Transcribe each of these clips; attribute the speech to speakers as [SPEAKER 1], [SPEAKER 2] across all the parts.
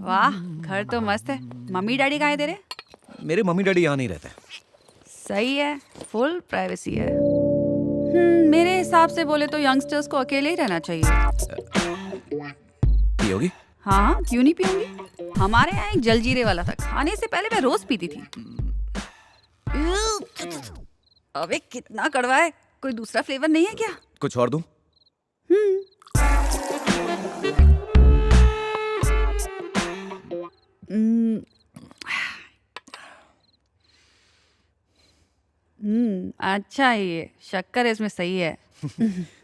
[SPEAKER 1] वाह, घर तो मस्त है। मम्मी डैडी कहाँ है तेरे?
[SPEAKER 2] मेरे मम्मी डैडी यहाँ नहीं रहते।
[SPEAKER 1] सही है, फुल प्राइवेसी है। मेरे हिसाब से बोले तो यंगस्टर्स को अकेले ही रहना चाहिए।
[SPEAKER 2] पियोगी?
[SPEAKER 1] हाँ, क्यों नहीं पीऊंगी। हमारे यहाँ एक जलजीरे वाला था, खाने से पहले मैं रोज पीती थी। अबे कितना कड़वा है, कोई दूसरा फ्लेवर नहीं है क्या?
[SPEAKER 2] कुछ और दूं?
[SPEAKER 1] अच्छा है ये, शक्कर इसमें सही है।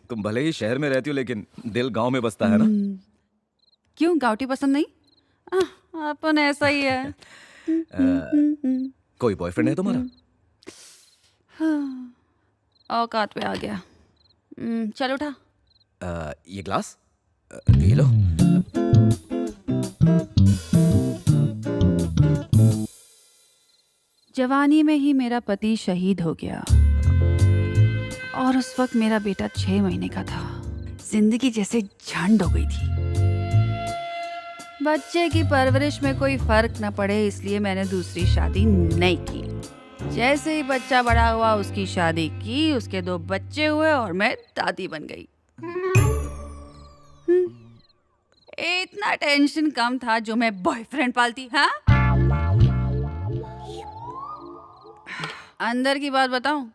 [SPEAKER 2] तुम भले ही शहर में रहती हो लेकिन दिल गांव में बसता है ना।
[SPEAKER 1] क्यों, गावटी पसंद नहीं? अपन ऐसा ही है।
[SPEAKER 2] कोई बॉयफ्रेंड है तुम्हारा?
[SPEAKER 1] औकात पे आ गया। चल उठा।
[SPEAKER 2] ये ग्लास ये लो।
[SPEAKER 1] जवानी में ही मेरा पति शहीद हो गया और उस वक्त मेरा बेटा 6 महीने का था। जिंदगी जैसे झंड हो गई थी। बच्चे की परवरिश में कोई फर्क न पड़े इसलिए मैंने दूसरी शादी नहीं की। जैसे ही बच्चा बड़ा हुआ उसकी शादी की, उसके 2 बच्चे हुए और मैं दादी बन गई। इतना टेंशन कम था जो मैं बॉयफ्रेंड पालती। हाँ, अंदर की बात बताऊं,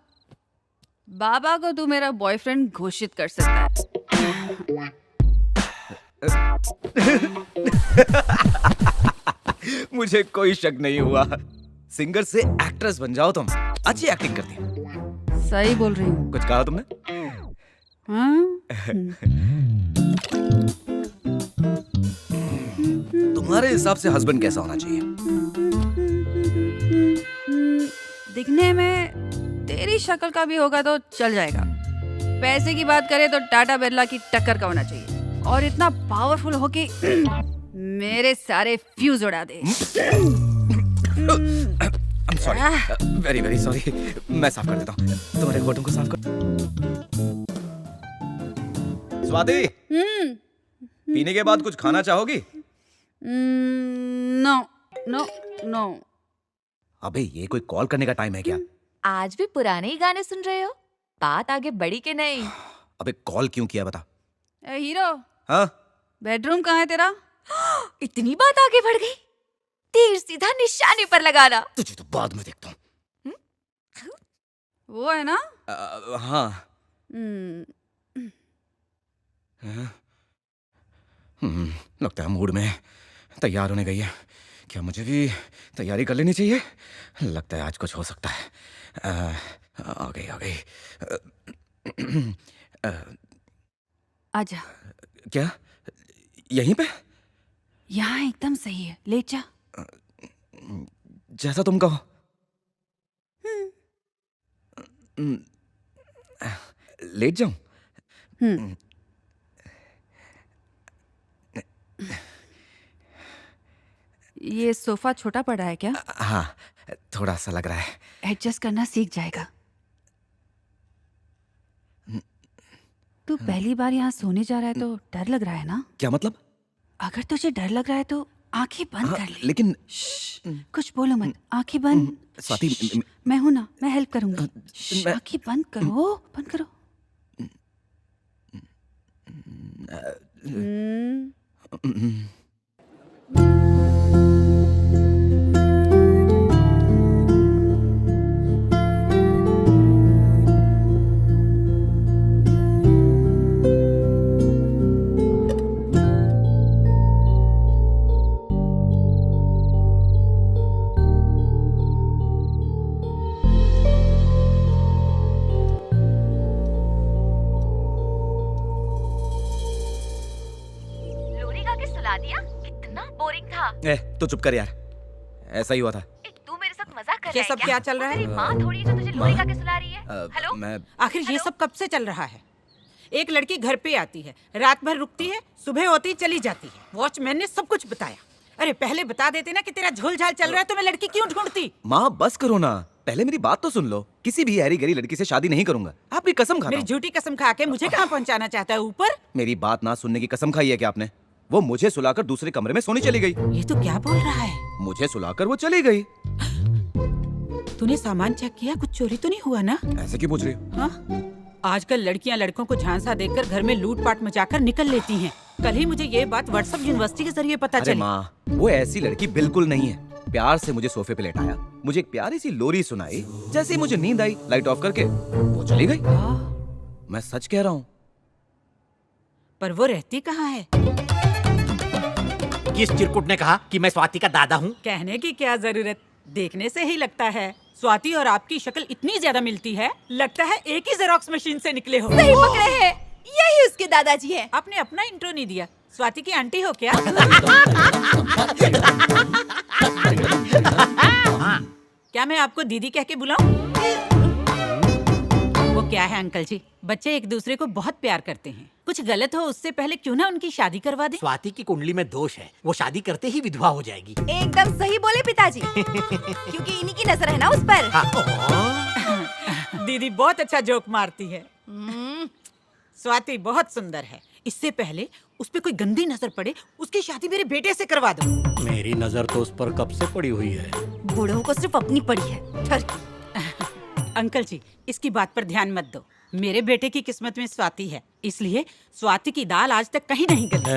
[SPEAKER 1] बाबा को तू मेरा बॉयफ्रेंड घोषित कर सकता है।
[SPEAKER 2] मुझे कोई शक नहीं हुआ। सिंगर से एक्ट्रेस बन जाओ तुम। अच्छी एक्टिंग करती है।
[SPEAKER 1] सही बोल रही हूँ।
[SPEAKER 2] कुछ कहा तुमने?
[SPEAKER 1] हाँ?
[SPEAKER 2] तुम्हारे हिसाब से हस्बैंड कैसा होना चाहिए?
[SPEAKER 1] दिखने में तेरी शक्ल का भी होगा तो चल जाएगा। पैसे की बात करें तो टाटा बिरला की टक्कर का होना चाहिए और इतना पावरफुल हो कि मेरे सारे फ्यूज उड़ा दे।
[SPEAKER 2] Sorry, very very sorry. मैं साफ कर देता हूँ। तुम्हारे होठों को साफ कर। स्वाति, पीने के बाद कुछ खाना चाहोगी?
[SPEAKER 1] No no no.
[SPEAKER 2] अबे ये कोई कॉल करने का टाइम है क्या?
[SPEAKER 3] आज भी पुराने ही गाने सुन रहे हो? बात आगे बढ़ी कि नहीं?
[SPEAKER 2] अबे कॉल क्यों किया बता।
[SPEAKER 1] ए हीरो,
[SPEAKER 2] हाँ?
[SPEAKER 1] बेडरूम कहाँ है तेरा?
[SPEAKER 3] इतनी बात आगे बढ़ गई? तीर सीधा निशाने पर लगाना।
[SPEAKER 2] तुझे तो बाद में देखता हूँ।
[SPEAKER 1] वो है ना?
[SPEAKER 2] हाँ। लगता है मूड में तैयार होने गई है। क्या मुझे भी तैयारी कर लेनी चाहिए? लगता है आज कुछ हो सकता है। आ गई।
[SPEAKER 1] आजा।
[SPEAKER 2] क्या यहीं पे?
[SPEAKER 1] यहाँ एकदम सही है, ले जा।
[SPEAKER 2] जैसा तुम कहो। लेट जाऊं?
[SPEAKER 1] ये सोफा छोटा पड़ा है क्या?
[SPEAKER 2] हाँ, थोड़ा सा लग रहा है।
[SPEAKER 1] एडजस्ट करना सीख जाएगा। तू पहली बार यहाँ सोने जा रहा है तो डर लग रहा है ना?
[SPEAKER 2] क्या मतलब?
[SPEAKER 1] अगर तुझे डर लग रहा है तो आंखें बंद कर ले।
[SPEAKER 2] लेकिन
[SPEAKER 1] कुछ बोलो मत, आंखें बंद।
[SPEAKER 2] स्वाति,
[SPEAKER 1] मैं हूं ना, मैं हेल्प करूंगी। आंखें बंद करो, बंद करो।
[SPEAKER 3] कितना बोरिंग था।
[SPEAKER 2] तो चुप कर यार, ऐसा ही हुआ था।
[SPEAKER 3] तू मेरे साथ मजाक कर रहा है
[SPEAKER 4] ये सब क्या चल रहा है?
[SPEAKER 3] तेरी माँ थोड़ी जो तुझे लोरी गा के सुला रही है। हेलो,
[SPEAKER 2] मैं
[SPEAKER 4] आखिर ये सब कब से चल रहा है? एक लड़की घर पे आती है, रात भर रुकती है, सुबह होती चली जाती है। वॉचमैन ने सब कुछ बताया। अरे पहले बता देते ना कि तेरा झोल झाल चल रहा है तो मैं लड़की क्यों ढूंढती?
[SPEAKER 2] माँ बस करो ना, पहले मेरी बात तो सुन लो। किसी भी हैरी गरी लड़की से शादी नहीं करूंगा। आपकी कसम खाता
[SPEAKER 4] मेरी
[SPEAKER 2] हूँ।
[SPEAKER 4] झूठी कसम खा के मुझे कहाँ पहुँचाना चाहता है? ऊपर?
[SPEAKER 2] मेरी बात ना सुनने की कसम खाई है क्या आपने? वो मुझे सुलाकर दूसरे कमरे में सोने चली गई।
[SPEAKER 4] ये तो क्या बोल रहा है?
[SPEAKER 2] मुझे सुलाकर वो चली गई।
[SPEAKER 4] तूने सामान चेक किया? कुछ चोरी तो नहीं हुआ ना?
[SPEAKER 2] ऐसे क्यों पूछ रही हो?
[SPEAKER 4] हाँ? आजकल लड़कियां लड़कों को झांसा देकर घर में लूटपाट मचाकर निकल लेती हैं। कल ही मुझे ये बात व्हाट्सएप यूनिवर्सिटी के जरिए पता
[SPEAKER 2] अरे
[SPEAKER 4] चली।
[SPEAKER 2] माँ, वो ऐसी लड़की बिल्कुल नहीं है। प्यार से मुझे सोफे पे लेटाया, मुझे एक प्यारी सी लोरी सुनाई, जैसे ही मुझे नींद आई लाइट ऑफ करके वो चली गई। मैं सच कह रहा हूँ।
[SPEAKER 4] पर वो रहती कहाँ है?
[SPEAKER 5] किस चिरकुट ने कहा कि मैं स्वाति का दादा हूँ?
[SPEAKER 4] कहने की क्या जरूरत, देखने से ही लगता है। स्वाति और आपकी शक्ल इतनी ज्यादा मिलती है, लगता है एक ही जेरोक्स मशीन से निकले हो।
[SPEAKER 3] सही पकड़े हैं, यही उसके दादाजी हैं।
[SPEAKER 4] आपने अपना इंट्रो नहीं दिया। स्वाति की आंटी हो क्या? क्या मैं आपको दीदी कह के बुलाऊं? वो क्या है अंकल जी, बच्चे एक दूसरे को बहुत प्यार करते हैं। कुछ गलत हो उससे पहले क्यों ना उनकी शादी करवा दें?
[SPEAKER 5] स्वाति की कुंडली में दोष है, वो शादी करते ही विधवा हो जाएगी।
[SPEAKER 3] एकदम सही बोले पिताजी, क्योंकि इन्हीं की नजर है ना उस पर।
[SPEAKER 5] हाँ।
[SPEAKER 4] दीदी बहुत अच्छा जोक मारती है। स्वाति बहुत सुंदर है। इससे पहले उस पे कोई गंदी नजर पड़े, उसकी शादी मेरे बेटे से करवा दो।
[SPEAKER 5] मेरी नजर तो उस पर कब से पड़ी हुई है।
[SPEAKER 3] बूढ़ों को सिर्फ अपनी पड़ी है। ठरकी।
[SPEAKER 4] अंकल जी, इसकी बात पर ध्यान मत दो। मेरे बेटे की किस्मत में स्वाति है, इसलिए स्वाति की दाल आज तक कहीं नहीं गली।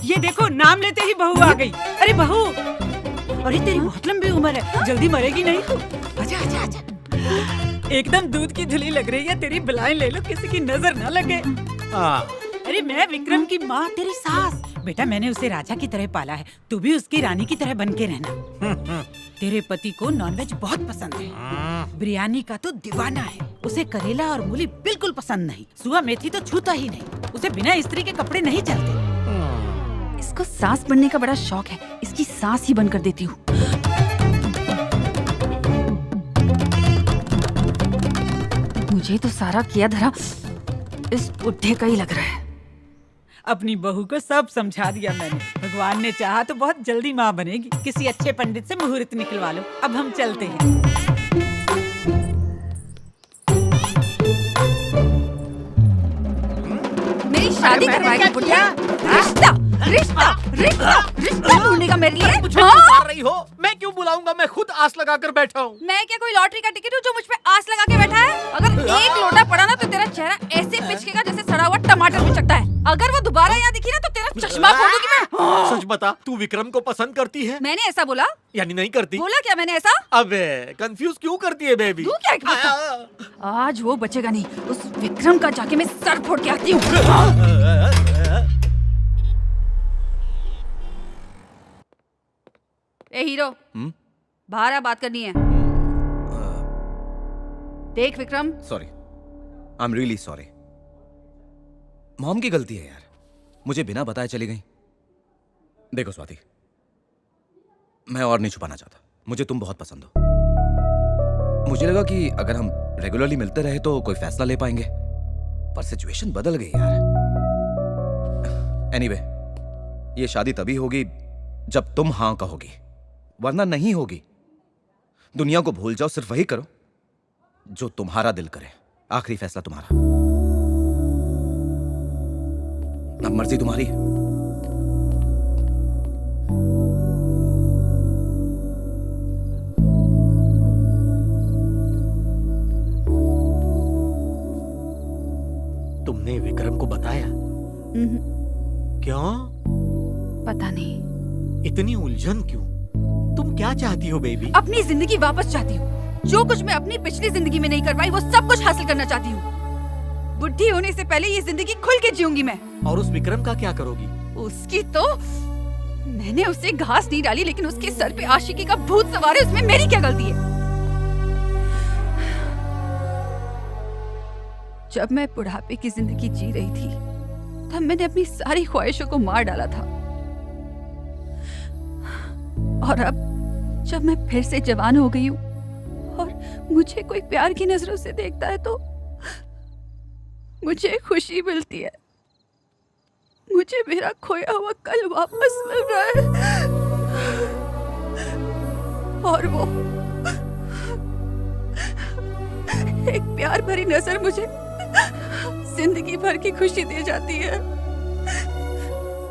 [SPEAKER 4] ये देखो, नाम लेते ही बहू आ गई। अरे बहू, अरे तेरी बहुत लंबी उम्र है, जल्दी मरेगी नहीं तू। आजा आजा आजा। एकदम दूध की धुली लग रही है। तेरी बलाएं ले लो, किसी की नजर ना लगे। अरे मैं विक्रम की माँ, तेरी सास। बेटा, मैंने उसे राजा की तरह पाला है, तू भी उसकी रानी की तरह बन के रहना। तेरे पति को नॉनवेज बहुत पसंद है, बिरयानी का तो दीवाना है। उसे करेला और मूली बिल्कुल पसंद नहीं, सुआ मेथी तो छूता ही नहीं। उसे बिना इस्त्री के कपड़े नहीं चलते।
[SPEAKER 1] इसको सांस बनने का बड़ा शौक है, इसकी सांस ही बंद कर देती हूँ। मुझे तो सारा किया धरा इस बुढ़े का ही लग रहा है।
[SPEAKER 4] अपनी बहू को सब समझा दिया मैंने। भगवान ने चाहा तो बहुत जल्दी माँ बनेगी। किसी अच्छे पंडित से मुहूर्त निकलवा लो। अब हम चलते हैं।
[SPEAKER 1] मेरी शादी करवाएगी बुढ़िया। रिश्ता रिश्ता रिश्ता रिश्ता ढूंढने का मेरे लिए।
[SPEAKER 5] मुझे पुकार रही हो? मैं क्यों बुलाऊंगा? मैं खुद आस लगाकर बैठा हूँ।
[SPEAKER 1] मैं क्या कोई लॉटरी का टिकट हूँ जो मुझ पे आस लगा के बैठा है? अगर एक लोटा पड़ा ना तो तेरा चेहरा ऐसे पिचकेगा जैसे सड़ा हुआ टमाटर पिचकता है। अगर वो दोबारा यहाँ दिखी ना तो तेरा चश्मा फोड़ दूंगी मैं।
[SPEAKER 5] सच बता, तू विक्रम को पसंद करती है?
[SPEAKER 1] मैंने ऐसा बोला?
[SPEAKER 5] यानी नहीं करती?
[SPEAKER 1] बोला क्या मैंने ऐसा?
[SPEAKER 5] अबे कंफ्यूज क्यों करती है बेबी?
[SPEAKER 1] तू क्या एक बच्चा? आज वो बचेगा नहीं। उस विक्रम का जाके मैं सर फोड़ के आती हूँ। ए हीरो, बाहर आ, बात करनी है। देख Vikram,
[SPEAKER 2] sorry, I am really sorry. Mom की गलती है यार, मुझे बिना बताए चली गई। देखो स्वाति, मैं और नहीं छुपाना चाहता, मुझे तुम बहुत पसंद हो। मुझे लगा कि अगर हम रेगुलरली मिलते रहे तो कोई फैसला ले पाएंगे, पर सिचुएशन बदल गई यार। एनीवे, ये शादी तभी होगी जब तुम हाँ कहोगी, वरना नहीं होगी। दुनिया को भूल जाओ, सिर्फ वही करो जो तुम्हारा दिल करे। आखिरी फैसला तुम्हारा, अब मर्जी तुम्हारी है।
[SPEAKER 5] तुमने विक्रम को बताया? क्यों?
[SPEAKER 1] पता नहीं।
[SPEAKER 5] इतनी उलझन क्यों? तुम क्या चाहती हो बेबी?
[SPEAKER 1] अपनी जिंदगी वापस चाहती हूँ। जो कुछ मैं अपनी पिछली जिंदगी में नहीं कर पाई वो सब कुछ हासिल करना चाहती हूँ। बुढ़ी होने से पहले ये जिंदगी खुल के जीऊंगी मैं।
[SPEAKER 5] और उस विक्रम का क्या करोगी?
[SPEAKER 1] उसकी तो मैंने उसे घास नहीं डाली, लेकिन उसके सर पे आशिकी का भूत सवार है, उसमें मेरी क्या गलती है? जब मैं बुढ़ापे की जिंदगी जी रही थी तब मैंने अपनी सारी ख्वाहिशों को मार डाला था, और अब जब मैं फिर से जवान हो गई हूँ और मुझे कोई प्यार की नजरों से देखता है तो मुझे खुशी मिलती है। मुझे मेरा खोया हुआ कल वापस मिल रहा है, और वो एक प्यार भरी नजर मुझे जिंदगी भर की खुशी दे जाती है।